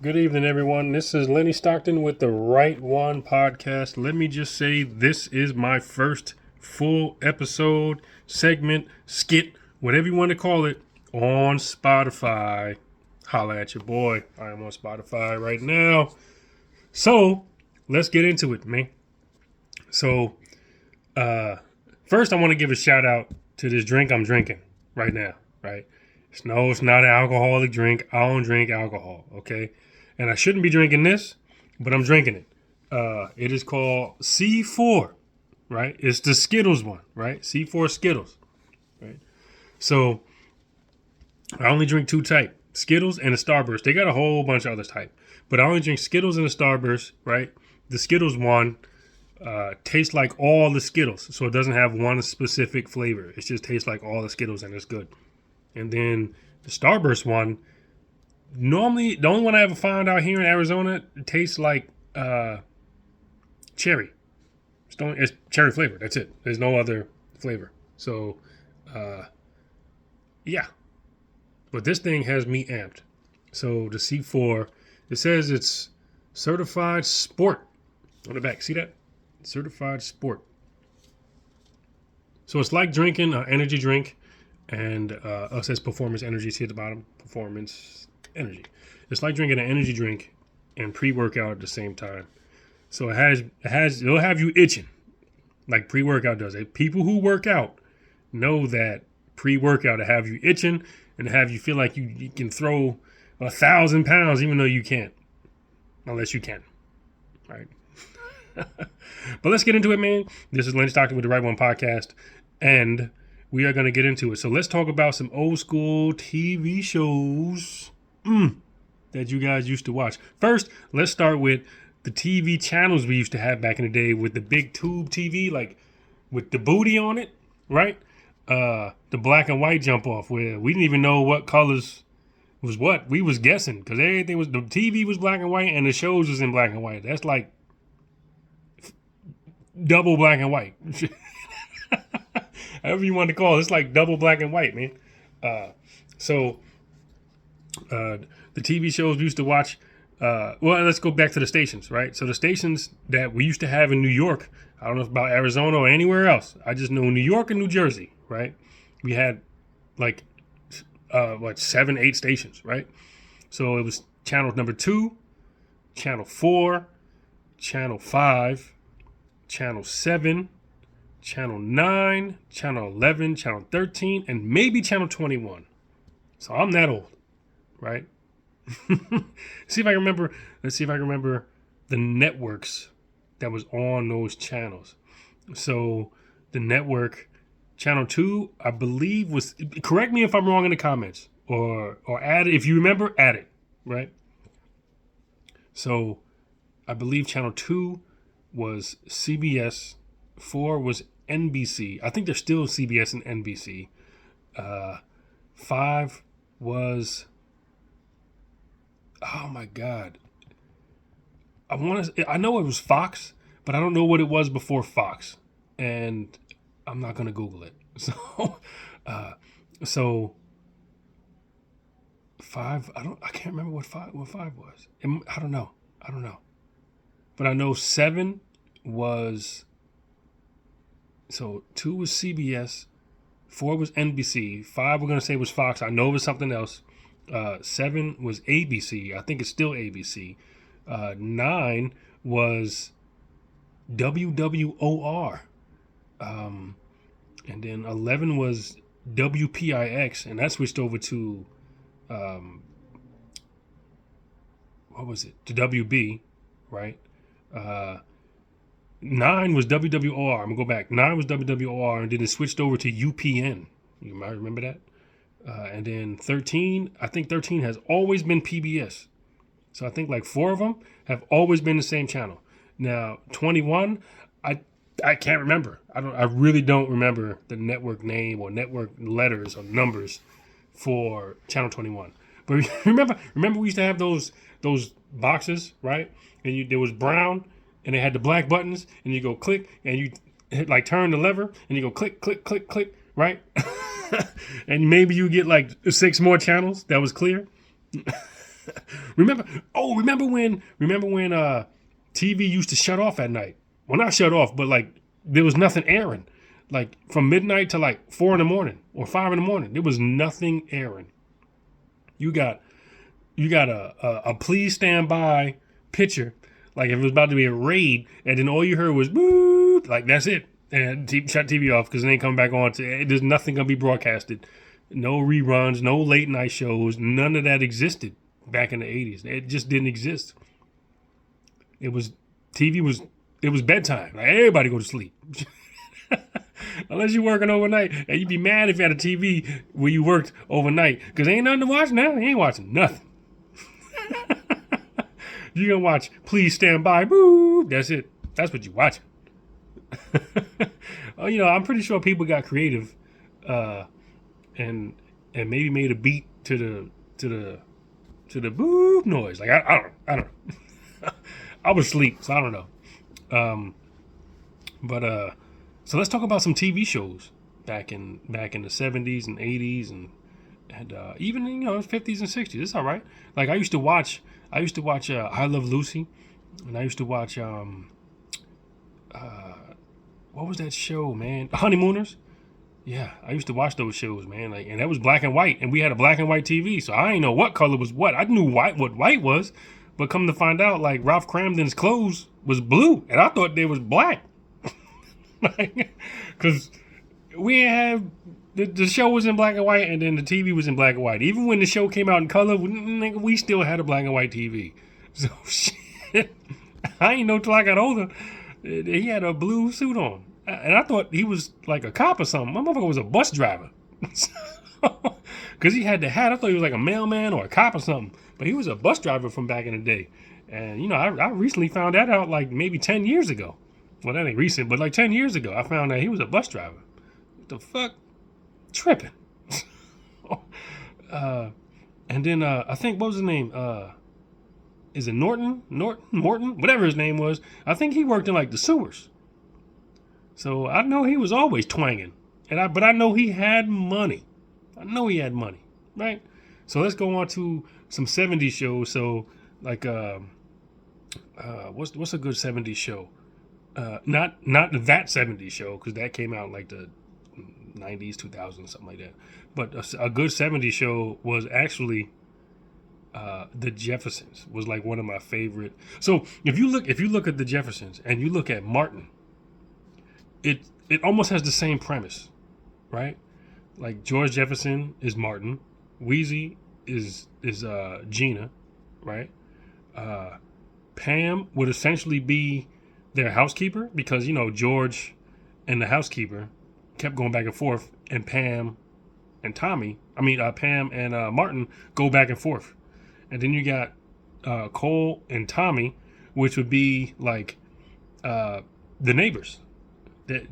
Good evening, everyone. This is Lenny Stockton with the Right One podcast. Let me just say this is my first full episode, segment, skit, whatever you want to call it, on Spotify. Holla at your boy. I am on Spotify right now. So, let's get into it, man. So, first I want to give a shout out to this drink I'm drinking right now, right? No, it's not an alcoholic drink. I don't drink alcohol, okay? And I shouldn't be drinking this, but I'm drinking it. It is called C4, right? It's the Skittles one, right? C4 Skittles, right? So I only drink two type, Skittles and a Starburst. They got a whole bunch of other type, but I only drink Skittles and a Starburst, right? The Skittles one tastes like all the Skittles, so it doesn't have one specific flavor. It just tastes like all the Skittles, and it's good. And then the Starburst one, normally the only one I ever found out here in Arizona, it tastes like cherry. It's cherry flavor. That's it. There's no other flavor. So, yeah. But this thing has me amped. So the C4, it says it's certified sport on the back. See that? Certified sport. So it's like drinking an energy drink. And it says performance energy. See at the bottom, performance energy. It's like drinking an energy drink and pre-workout at the same time. So it'll have you itching, like pre-workout does. People who work out know that pre-workout to have you itching and to have you feel like you can throw 1,000 pounds even though you can't, unless you can, right? But let's get into it, man. This is Lenny Stockton with the Right One podcast, and we are going to get into it. So let's talk about some old school TV shows that you guys used to watch. First, let's start with the TV channels we used to have back in the day with the big tube TV, like with the booty on it, right? The black and white jump off where we didn't even know what colors was what. We was guessing because everything was, the TV was black and white and the shows was in black and white. That's like double black and white. However you want to call it, it's like double black and white, man. So the TV shows we used to watch. Well, let's go back to the stations, right? So the stations that we used to have in New York, I don't know about Arizona or anywhere else. I just know New York and New Jersey, right? We had like 7, 8 stations, right? So it was channel number 2, channel 4, channel 5, channel 7. Channel 9, Channel 11, Channel 13, and maybe Channel 21. So I'm that old, right? Let's see if I remember the networks that was on those channels. So the network, Channel 2, I believe was, correct me if I'm wrong in the comments, or add it, if you remember, add it, right? So I believe Channel 2 was CBS, 4 was NBC. I think they're still CBS and NBC. 5 was, oh my God. I know it was Fox, but I don't know what it was before Fox. And I'm not going to Google it. So 5, I can't remember what 5 was. I don't know. But I know 7 was, so 2 was CBS, 4 was NBC, 5 we're going to say was Fox. I know it was something else. 7 was ABC. I think it's still ABC. 9 was WWOR. And then 11 was WPIX, and that switched over to, what was it? To WB, right? 9 was WWOR. I'm going to go back. 9 was WWOR, and then it switched over to UPN. You might remember that. And then 13, I think 13 has always been PBS. So I think like 4 of them have always been the same channel. Now, 21, I can't remember. I really don't remember the network name or network letters or numbers for Channel 21. But remember we used to have those boxes, right? And there was brown, and they had the black buttons, and you go click, and you hit, like turn the lever, and you go click, click, click, click, right? And maybe you get like 6 more channels. That was clear. Remember? Oh, remember when TV used to shut off at night? Well, not shut off, but like there was nothing airing. Like from midnight to like 4 in the morning or 5 in the morning, there was nothing airing. You got a please stand by picture, like if it was about to be a raid, and then all you heard was boop, like that's it, and shut TV off because it ain't coming back on. There's nothing gonna be broadcasted, no reruns, no late night shows, none of that existed back in the 80s. It just didn't exist. It was bedtime. Like everybody go to sleep. Unless you're working overnight, and you'd be mad if you had a TV where you worked overnight because ain't nothing to watch now. You ain't watching nothing. You're gonna watch Please Stand By. Boo. That's it. That's what you watching. Oh, I'm pretty sure people got creative, and maybe made a beat to the boop noise. Like I don't know. I was asleep, so I don't know. So let's talk about some TV shows back in the 70s and 80s and even 50s and 60s. It's all right. Like I used to watch I Love Lucy, and I used to watch what was that show, man? Honeymooners. Yeah, I used to watch those shows, man. Like, and that was black and white, and we had a black and white TV, so I didn't know what color was what. I knew what white was, but come to find out, like Ralph Cramden's clothes was blue, and I thought they was black. Because we have the show was in black and white, and then the TV was in black and white. Even when the show came out in color, we still had a black and white TV. So shit, I ain't know till I got older. He had a blue suit on, and I thought he was like a cop or something. My motherfucker was a bus driver, because he had the hat. I thought he was like a mailman or a cop or something, but he was a bus driver from back in the day. And I recently found that out like maybe 10 years ago. Well, that ain't recent, but like 10 years ago, I found out he was a bus driver. What the fuck? Tripping. And then I think, what was his name? Is it Morton? Whatever his name was. I think he worked in like the sewers. So I know he was always twanging. But I know he had money. Right? So let's go on to some 70s shows. So like, what's a good 70s show? Not that 70s show, because that came out like the 90s, 2000s, something like that. But a good 70s show was actually The Jeffersons. Was like one of my favorite. So if you look at The Jeffersons and you look at Martin, it almost has the same premise, right? Like George Jefferson is Martin, Wheezy is Gina, right? Pam would essentially be their housekeeper, because George and the housekeeper kept going back and forth, and Pam and Martin go back and forth. And then you got Cole and Tommy, which would be like the neighbors.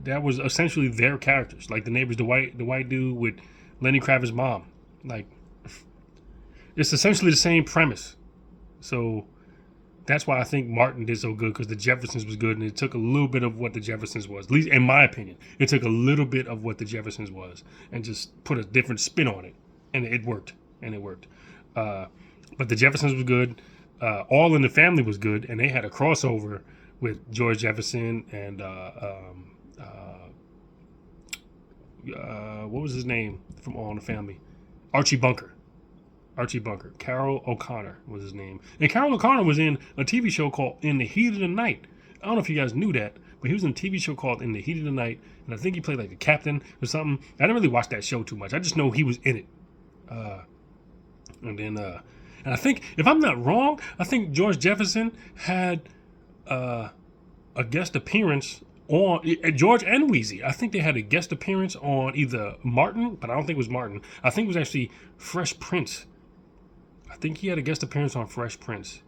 That was essentially their characters, like the neighbors, the white dude with Lenny Kravitz's mom. Like, it's essentially the same premise. So that's why I think Martin did so good, because The Jeffersons was good, and it took a little bit of what The Jeffersons was. At least in my opinion, it took a little bit of what The Jeffersons was and just put a different spin on it, and it worked. But The Jeffersons was good. All in the Family was good, and they had a crossover with George Jefferson and what was his name from All in the Family? Archie Bunker. Carroll O'Connor was his name. And Carroll O'Connor was in a TV show called In the Heat of the Night. I don't know if you guys knew that, but he was in a TV show called In the Heat of the Night, and I think he played like the captain or something. I didn't really watch that show too much. I just know he was in it. And I think, if I'm not wrong, I think George Jefferson had a guest appearance on George and Wheezy. I think they had a guest appearance on either Martin, but I don't think it was Martin. I think it was actually Fresh Prince. I think he had a guest appearance on Fresh Prince.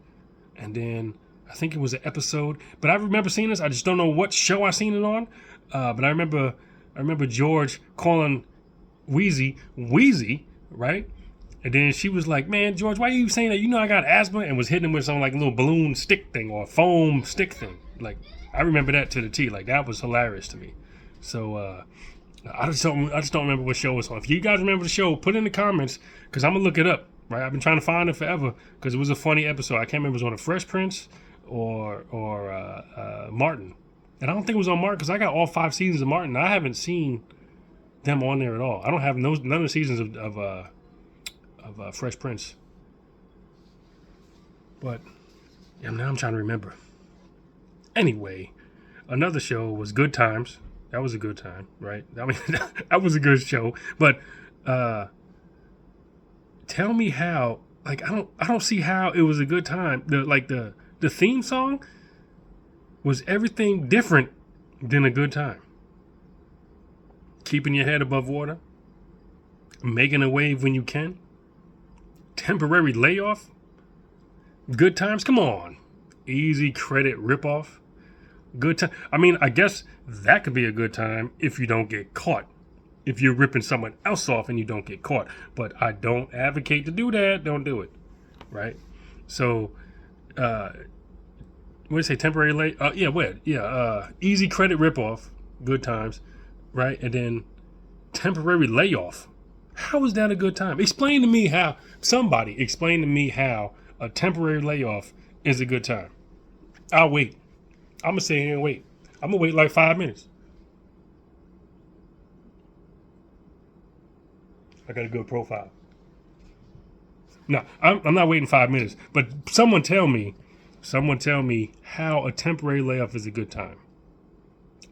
And then I think it was an episode. But I remember seeing this. I just don't know what show I seen it on. But I remember George calling Wheezy, right? And then she was like, "Man, George, why are you saying that? You know I got asthma," and was hitting him with some like little balloon stick thing or foam stick thing. Like, I remember that to the T. Like, that was hilarious to me. So I just don't remember what show it was on. If you guys remember the show, put it in the comments, because I'm gonna look it up. Right? I've been trying to find it forever because it was a funny episode. I can't remember if it was on a Fresh Prince or Martin. And I don't think it was on Martin because I got all 5 seasons of Martin. I haven't seen them on there at all. I don't have none of the seasons of Fresh Prince. But yeah, now I'm trying to remember. Anyway, another show was Good Times. That was a good time, right? I mean, that was a good show. But tell me how. Like, I don't see how it was a good time. The theme song was everything different than a good time. Keeping your head above water, making a wave when you can, temporary layoff, good times. Come on, easy credit ripoff. Good time. I mean, I guess that could be a good time if you don't get caught. If you're ripping someone else off and you don't get caught. But I don't advocate to do that. Don't do it. Right? So, what do you say? Temporary late? Easy credit ripoff. Good times. Right? And then temporary layoff. How is that a good time? Explain to me how. Somebody explain to me how a temporary layoff is a good time. I'll wait. I'm going to sit here and wait. I'm going to wait like 5 minutes. I got a good profile. No, I'm not waiting 5 minutes. But someone tell me how a temporary layoff is a good time.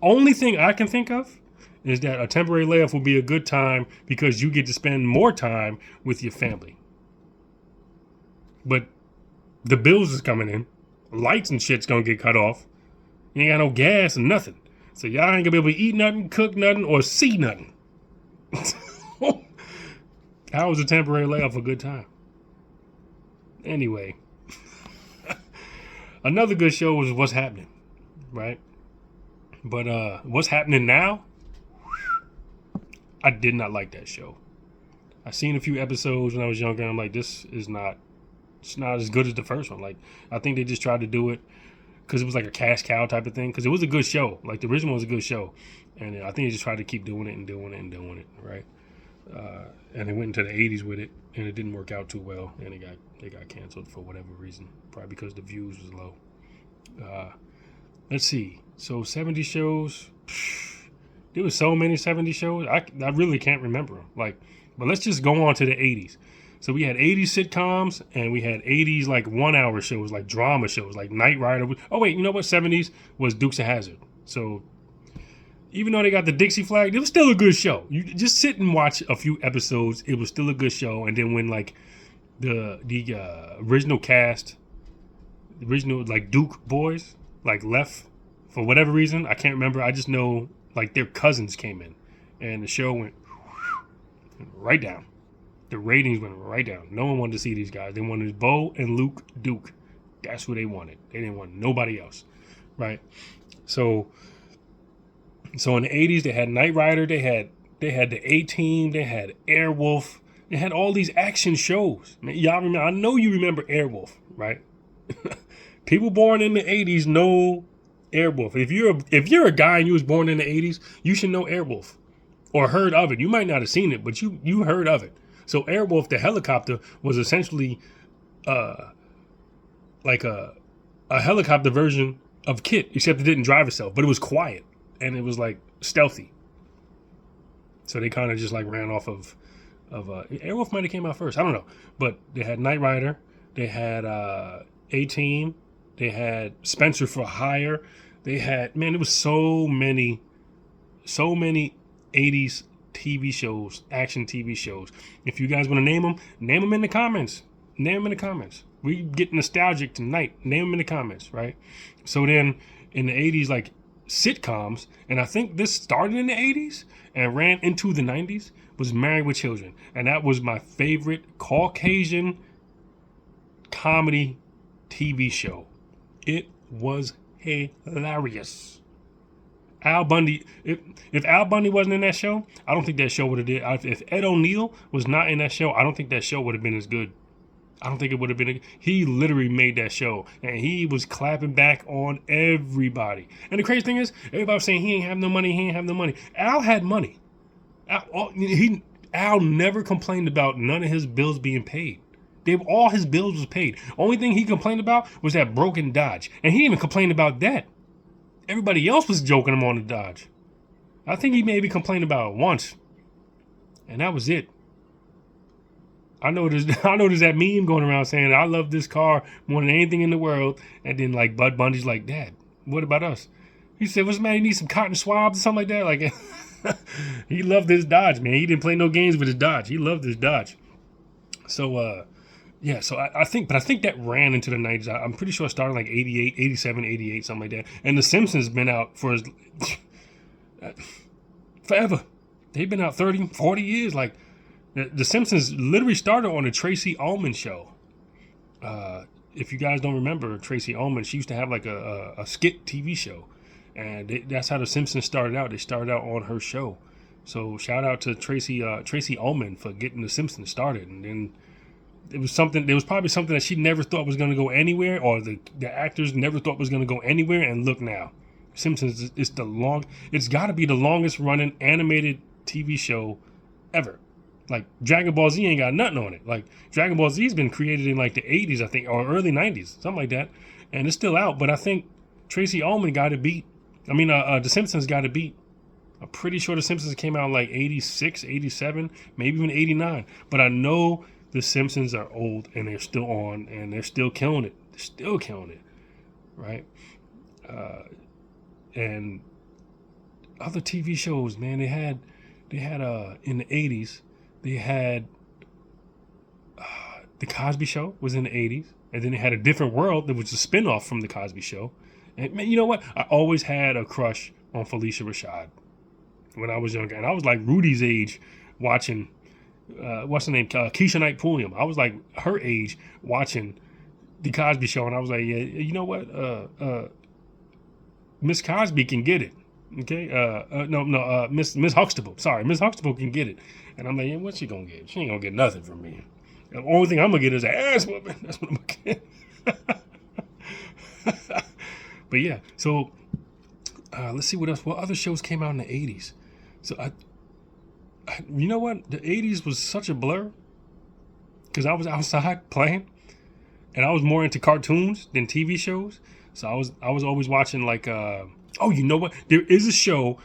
Only thing I can think of is that a temporary layoff will be a good time because you get to spend more time with your family. But the bills is coming in. Lights and shit's going to get cut off. You ain't got no gas and nothing. So y'all ain't going to be able to eat nothing, cook nothing, or see nothing. How was a temporary layoff a good time? Anyway. Another good show was What's Happening, right? But What's Happening Now? I did not like that show. I seen a few episodes when I was younger. And I'm like, it's not as good as the first one. Like, I think they just tried to do it because it was like a cash cow type of thing. Because it was a good show. Like, the original was a good show. And I think they just tried to keep doing it, right? And they went into the 80s with it, and it didn't work out too well. And they got canceled for whatever reason. Probably because the views was low. Let's see. So 70 shows. There was so many 70 shows. I really can't remember them. Like, but let's just go on to the 80s. So we had 80s sitcoms and we had 80s like 1 hour shows, like drama shows, like Knight Rider. Oh wait, you know what? 70s was Dukes of Hazzard. So even though they got the Dixie flag, it was still a good show. You just sit and watch a few episodes. It was still a good show. And then when like the original cast, the original like Duke boys, like left for whatever reason, I can't remember. I just know like their cousins came in, and the show went right down. The ratings went right down. No one wanted to see these guys. They wanted Bo and Luke Duke. That's who they wanted. They didn't want nobody else, right? So in the 80s, they had Knight Rider. They had the A-Team. They had Airwolf. They had all these action shows. Man, y'all remember? I know you remember Airwolf, right? People born in the 80s know Airwolf. If you're a guy and you was born in the 80s, you should know Airwolf or heard of it. You might not have seen it, but you heard of it. So Airwolf, the helicopter, was essentially like a helicopter version of KITT, except it didn't drive itself, but it was quiet and it was like stealthy. So they kind of just like ran off of Airwolf might have came out first. I don't know, but they had Knight Rider, they had A-Team, they had Spencer for Hire, they had there was so many 80s TV shows, action TV shows. If you guys want to name them in the comments. Name them in the comments. We get nostalgic tonight. Name them in the comments, right? So then in the 80s, like sitcoms, and I think this started in the 80s and ran into the 90s, was Married with Children. And that was my favorite Caucasian comedy TV show. It was hilarious. Al Bundy, if Al Bundy wasn't in that show, I don't think that show would have did. If Ed O'Neill was not in that show, I don't think that show would have been as good. I don't think it would have been. He literally made that show, and he was clapping back on everybody. And the crazy thing is, everybody was saying he ain't have no money. Al had money. Al never complained about none of his bills being paid. All his bills was paid. Only thing he complained about was that broken Dodge. And he didn't even complain about that. Everybody else was joking him on the Dodge. I think he maybe complained about it once. And that was it. I know there's that meme going around saying, I love this car more than anything in the world. And then like Bud Bundy's like, Dad, what about us? He said, what's the matter? You need some cotton swabs or something like that? Like, he loved his Dodge, man. He didn't play no games with his Dodge. He loved his Dodge. So, yeah, so I think that ran into the 90s. I'm pretty sure it started like 88, 87, 88, something like that. And The Simpsons been out for forever. They've been out 30, 40 years. Like, The Simpsons literally started on the Tracy Ullman show. If you guys don't remember, Tracy Ullman, she used to have like a skit TV show. And that's how The Simpsons started out. They started out on her show. So shout out to Tracy Ullman for getting The Simpsons started. And then there was probably something that she never thought was going to go anywhere, or the actors never thought was going to go anywhere. And look now, Simpsons is it's got to be the longest running animated TV show ever. Like Dragon Ball Z ain't got nothing on it. Like Dragon Ball Z's been created in like the 80s, I think, or early 90s, something like that. And it's still out. But I think Tracy Ullman got it beat. The Simpsons got it beat. I'm pretty sure The Simpsons came out in like 86, 87, maybe even 89. But I know The Simpsons are old and they're still on and they're still killing it. They're still killing it, right? And other TV shows, man, they had in the 80s, they had The Cosby Show was in the 80s. And then they had A Different World that was a spinoff from The Cosby Show. And man, you know what? I always had a crush on Felicia Rashad when I was younger. And I was like Rudy's age watching, what's her name? Keisha Knight Pulliam. I was like her age watching The Cosby Show. And I was like, yeah, you know what? Miss Cosby can get it. Okay? Miss Huxtable. Sorry, Miss Huxtable can get it. And I'm like, yeah, what's she going to get? She ain't going to get nothing from me. The only thing I'm going to get is an ass whooping. That's what I'm going to get. But yeah, so let's see what else. What other shows came out in the 80s? So you know what? The 80s was such a blur because I was outside playing, and I was more into cartoons than TV shows. So I was always watching like you know what? There is a show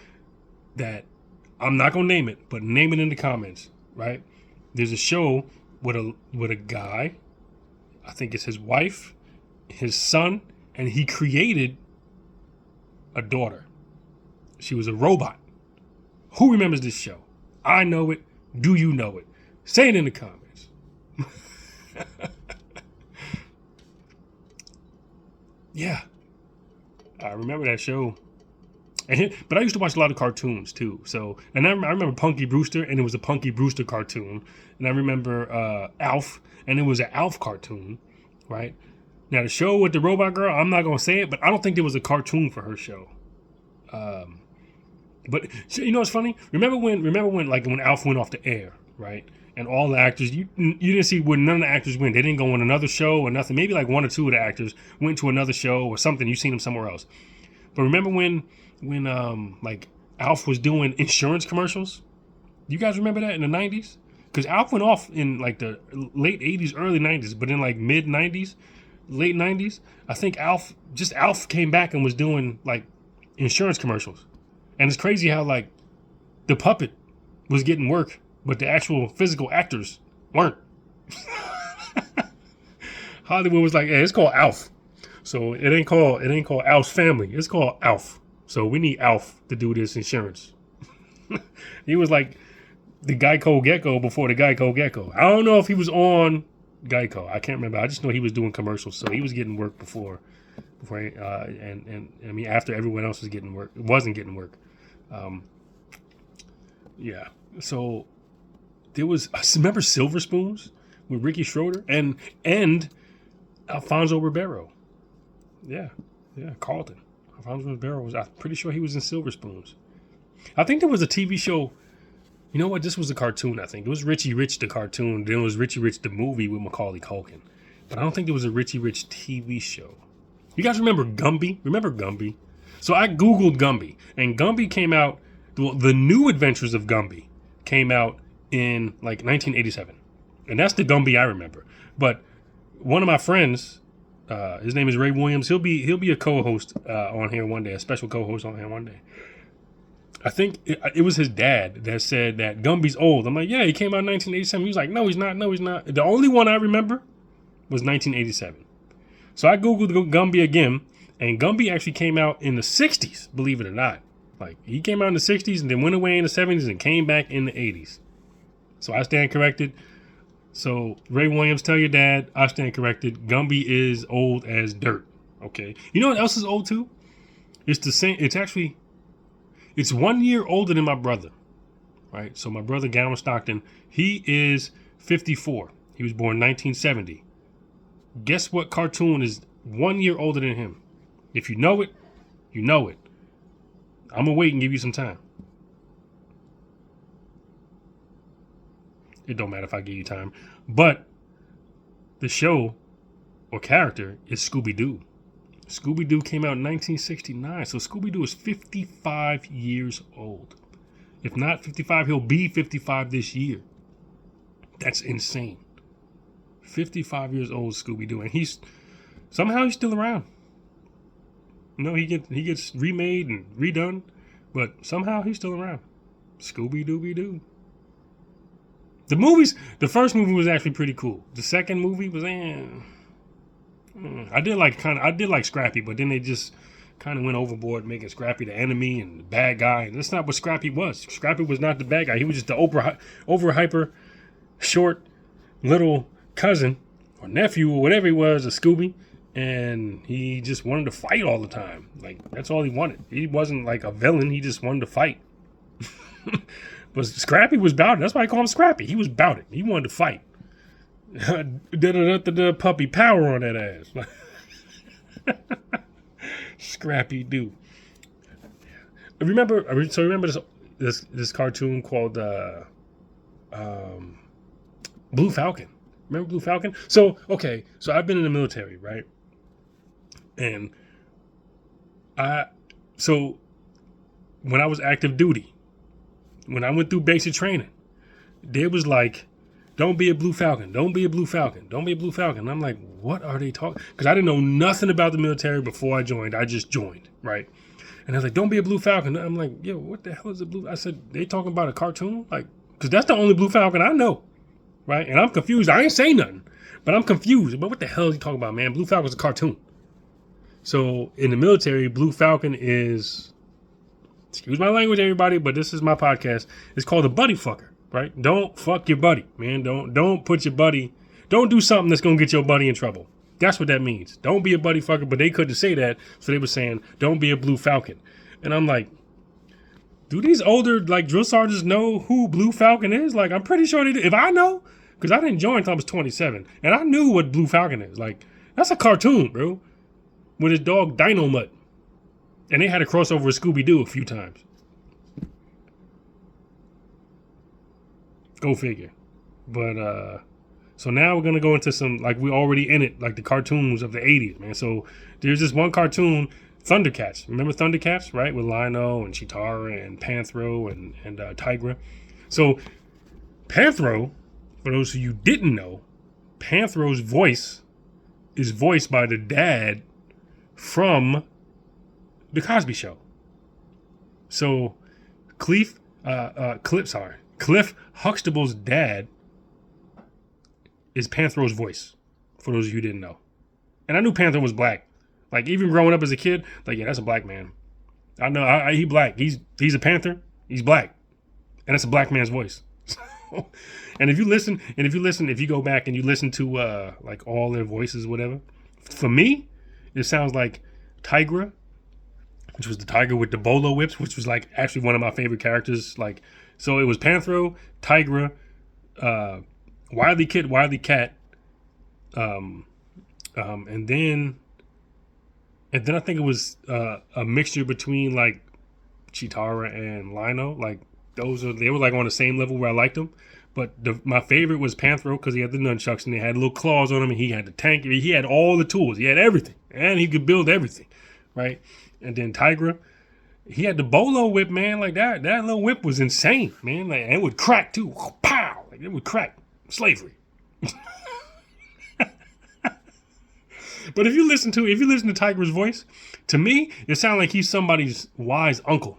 that I'm not gonna name it, but name it in the comments, right? There's a show with a guy. I think it's his wife, his son. And he created a daughter. She was a robot. Who remembers this show? I know it. Do you know it? Say it in the comments. Yeah. I remember that show. But I used to watch a lot of cartoons too. So, and I remember Punky Brewster, and it was a Punky Brewster cartoon. And I remember Alf, and it was an Alf cartoon, right? Now, the show with the robot girl, I'm not going to say it, but I don't think there was a cartoon for her show. But you know what's funny? Remember when Alf went off the air, right? And all the actors, you didn't see when none of the actors went. They didn't go on another show or nothing. Maybe like one or two of the actors went to another show or something. You seen them somewhere else. But remember when like Alf was doing insurance commercials? You guys remember that in the 90s? Because Alf went off in like the late 80s, early 90s, but in like mid 90s, late 90s, I think Alf came back and was doing like insurance commercials. And it's crazy how like the puppet was getting work, but the actual physical actors weren't. Hollywood was like, hey, it's called Alf. So it ain't called Alf's Family. It's called Alf. So we need Alf to do this insurance. He was like the Geico Gecko before the Geico Gecko. I don't know if he was on Geico. I can't remember. I just know he was doing commercials, so he was getting work before, and I mean after everyone else was getting work, wasn't getting work. Yeah. So there was. Remember Silver Spoons with Ricky Schroeder and Alfonso Ribeiro. Yeah, Carlton. Alfonso Ribeiro was. I'm pretty sure he was in Silver Spoons. I think there was a TV show. You know what? This was a cartoon, I think. It was Richie Rich, the cartoon. Then it was Richie Rich, the movie with Macaulay Culkin. But I don't think there was a Richie Rich TV show. You guys remember Gumby? Remember Gumby? So I Googled Gumby. And Gumby came out, the New Adventures of Gumby came out in like 1987. And that's the Gumby I remember. But one of my friends, his name is Ray Williams. He'll be a co-host on here one day, a special co-host on here one day. I think it was his dad that said that Gumby's old. I'm like, yeah, he came out in 1987. He was like, no, he's not. No, he's not. The only one I remember was 1987. So I Googled Gumby again, and Gumby actually came out in the 60s, believe it or not. Like, he came out in the 60s and then went away in the 70s and came back in the 80s. So I stand corrected. So Ray Williams, tell your dad I stand corrected. Gumby is old as dirt. Okay. You know what else is old too? It's the same. It's 1 year older than my brother, right? So my brother, Gallon Stockton, he is 54. He was born 1970. Guess what cartoon is 1 year older than him? If you know it, you know it. I'm going to wait and give you some time. It don't matter if I give you time. But the show or character is Scooby-Doo. Scooby-Doo came out in 1969, so Scooby-Doo is 55 years old. If not 55, he'll be 55 this year. That's insane. 55 years old, Scooby-Doo, and he's still around. You know, he gets remade and redone, but somehow he's still around. Scooby-Dooby-Doo. The first movie was actually pretty cool. The second movie was I did like Scrappy, but then they just kind of went overboard making Scrappy the enemy and the bad guy, and that's not what Scrappy was. Scrappy was not the bad guy. He was just the over hyper short little cousin or nephew or whatever he was of Scooby, and he just wanted to fight all the time. Like, that's all he wanted. He wasn't like a villain. He just wanted to fight. But Scrappy was about it. That's why I call him Scrappy. He was about it. He wanted to fight. Puppy power on that ass. Scrappy-Doo. Remember this cartoon called Blue Falcon. Remember Blue Falcon? So I've been in the military, right? And when I was active duty, when I went through basic training, there was like, don't be a Blue Falcon. Don't be a Blue Falcon. Don't be a Blue Falcon. And I'm like, what are they talking? Because I didn't know nothing about the military before I joined. I just joined, right? And I was like, don't be a Blue Falcon. And I'm like, yo, what the hell is a Blue? I said, they talking about a cartoon? Like, because that's the only Blue Falcon I know, right? And I'm confused. I ain't saying nothing, but I'm confused. But what the hell is he talking about, man? Blue Falcon's a cartoon. So in the military, Blue Falcon is, excuse my language, everybody, but this is my podcast. It's called a buddy fucker. Right? Don't fuck your buddy, man. Don't put your buddy. Don't do something that's gonna get your buddy in trouble. That's what that means. Don't be a buddy fucker. But they couldn't say that, so they were saying, "Don't be a Blue Falcon." And I'm like, do these older like drill sergeants know who Blue Falcon is? Like, I'm pretty sure they do. If I know, because I didn't join until I was 27, and I knew what Blue Falcon is. Like, that's a cartoon, bro, with his dog Dino Mutt, and they had a crossover with Scooby-Doo a few times. Go figure. But so now we're gonna go into some, like, we already in it, like the cartoons of the 80s, man. So there's this one cartoon, Thundercats. Remember Thundercats, right? With Lino and Cheetara and Panthro and Tigra. So Panthro, for those of you who didn't know, Panthro's voice is voiced by the dad from The Cosby Show. So Cliff Huxtable's dad is Panthro's voice, for those of you who didn't know. And I knew Panthro was black. Like, even growing up as a kid, like, yeah, that's a black man. I know, he black. He's a Panther. He's black. And it's a black man's voice. And if you go back and you listen to, like, all their voices, whatever, for me, it sounds like Tigra, which was the tiger with the bolo whips, which was, like, actually one of my favorite characters, like. So it was Panthro, Tigra, Wily Cat, and then I think it was a mixture between like Cheetara and Lino. Like they were like on the same level where I liked them. But my favorite was Panthro because he had the nunchucks and they had little claws on him, and he had the tank. He had all the tools. He had everything, and he could build everything, right? And then Tigra, he had the bolo whip, man, like that. That little whip was insane, man. Like, and it would crack too. Pow! Like, it would crack. Slavery. But if you listen to Tiger's voice, to me, it sounds like he's somebody's wise uncle.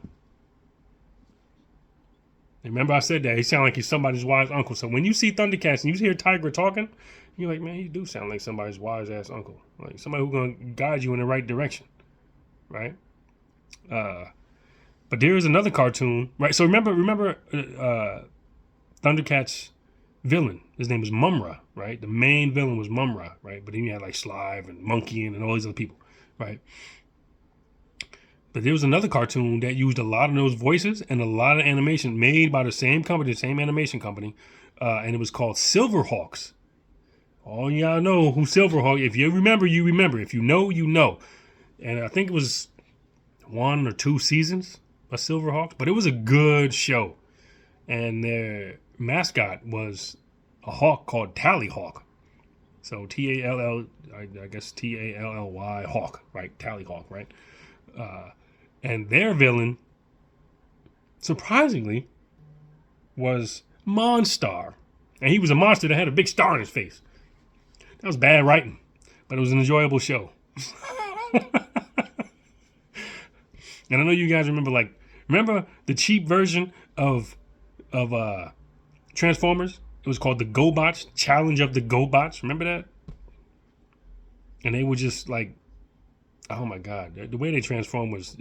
Remember I said that. He sounds like he's somebody's wise uncle. So when you see Thundercats and you hear Tiger talking, you're like, man, he do sound like somebody's wise ass uncle. Like somebody who's going to guide you in the right direction. Right? But there is another cartoon, right? So remember Thundercats villain. His name was Mumra, right? The main villain was Mumra, right? But then you had like Slive and Monkey and all these other people, right? But there was another cartoon that used a lot of those voices and a lot of animation made by the same company, the same animation company, and it was called Silverhawks. All y'all know who Silverhawk. If you remember, you remember. If you know, you know. And I think it was 1 or 2 seasons of Silverhawks, but it was a good show. And their mascot was a hawk called Tallyhawk. So Tall, I guess Tally Hawk, right? Tallyhawk, right? And their villain, surprisingly, was Monstar. And he was a monster that had a big star in his face. That was bad writing, but it was an enjoyable show. And I know you guys remember the cheap version of Transformers? It was called the GoBots, Challenge of the GoBots. Remember that? And they were just like, oh my God, the way they transformed was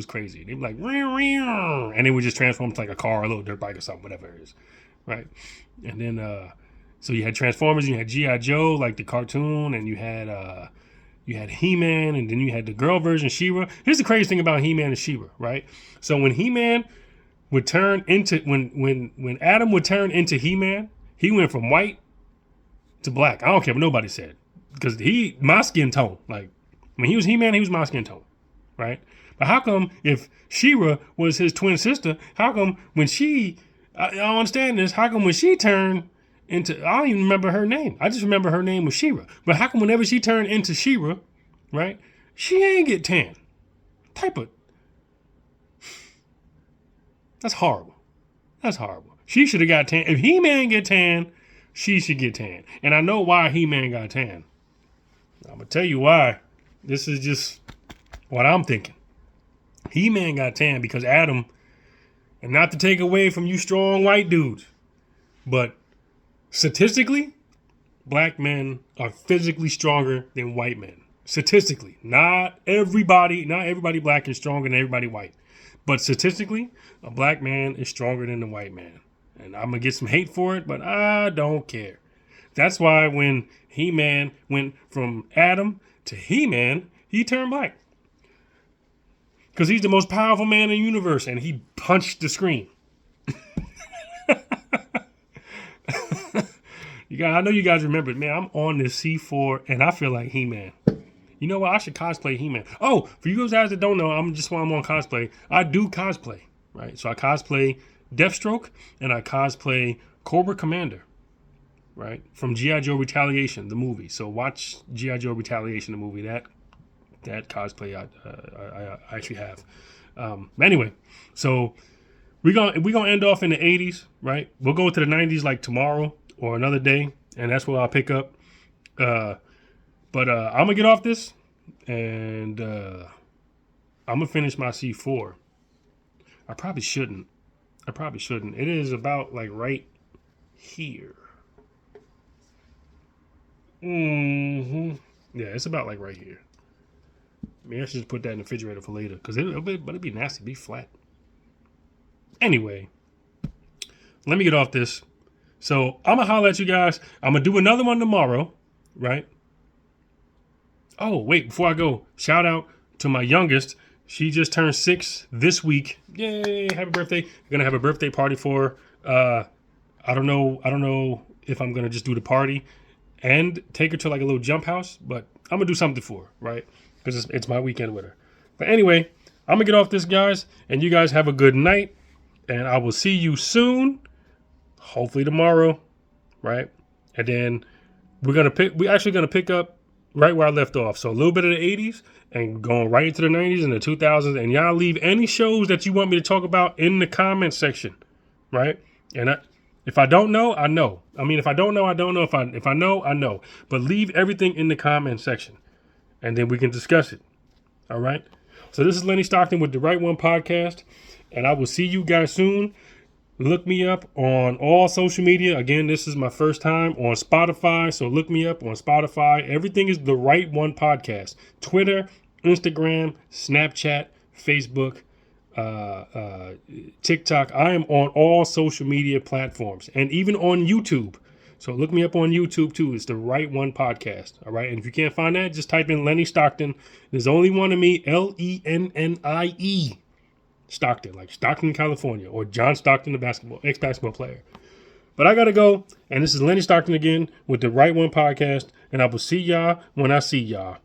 crazy. They were like, and they would just transform to like a car, a little dirt bike or something, whatever it is, right? And then so you had Transformers, you had G.I. Joe, like the cartoon, and you had He-Man, and then you had the girl version, She-Ra. Here's the crazy thing about He-Man and She-Ra, right? So when He-Man would turn into when Adam would turn into He-Man, he went from white to black. I don't care what nobody said, because my skin tone, like when he was He-Man, he was my skin tone, right? But how come if She-Ra was his twin sister, how come when I don't understand this, how come when she turned into, I don't even remember her name. I just remember her name was She-Ra. But how come whenever she turned into She-Ra, right, she ain't get tan? That's horrible. That's horrible. She should have got tan. If He-Man get tan, she should get tan. And I know why He-Man got tan. I'm going to tell you why. This is just what I'm thinking. He-Man got tan because Adam, and not to take away from you strong white dudes, but statistically, black men are physically stronger than white men. Statistically. Not everybody black is stronger than everybody white. But statistically, a black man is stronger than a white man. And I'm going to get some hate for it, but I don't care. That's why when He-Man went from Adam to He-Man, he turned black. Because he's the most powerful man in the universe, and he punched the screen. I know you guys remember, man, I'm on this C4, and I feel like He-Man. You know what? I should cosplay He-Man. Oh, for you guys that don't know, I'm on cosplay. I do cosplay, right? So I cosplay Deathstroke, and I cosplay Cobra Commander, right? From G.I. Joe Retaliation, the movie. So watch G.I. Joe Retaliation, the movie. That cosplay I actually have. Anyway, so we're gonna end off in the 80s, right? We'll go to the 90s like tomorrow or another day, and that's where I'll pick up. But I'm gonna get off this, and I'm gonna finish my C4. I probably shouldn't. It is about like right here. Yeah, it's about like right here. Maybe I should just put that in the refrigerator for later, because it'll be nasty, it'll be flat. Anyway, let me get off this. So I'm gonna holler at you guys. I'm gonna do another one tomorrow, right? Oh, wait, before I go, shout out to my youngest. She just turned 6 this week. Yay, happy birthday. We're gonna have a birthday party for her. I don't know if I'm gonna just do the party and take her to like a little jump house, but I'm gonna do something for her, right? Because it's my weekend with her. But anyway, I'm gonna get off this, guys, and you guys have a good night, and I will see you soon, hopefully tomorrow, right? And then we're actually gonna pick up right where I left off. So a little bit of the 80s and going right into the 90s and the 2000s. And y'all leave any shows that you want me to talk about in the comment section, right? And if I don't know, I know. I mean, if I don't know, I don't know. If I know, I know. But leave everything in the comment section, and then we can discuss it. All right. So this is Lenny Stockton with the Right One Podcast, and I will see you guys soon. Look me up on all social media. Again, this is my first time on Spotify, so look me up on Spotify. Everything is the Right One Podcast. Twitter, Instagram, Snapchat, Facebook, TikTok. I am on all social media platforms and even on YouTube. So look me up on YouTube too. It's the Right One Podcast. All right. And if you can't find that, just type in Lenny Stockton. There's only one of me, Lennie. Stockton, like Stockton, California, or John Stockton, the ex-basketball player. But I got to go. And this is Lenny Stockton again with the Right One Podcast. And I will see y'all when I see y'all.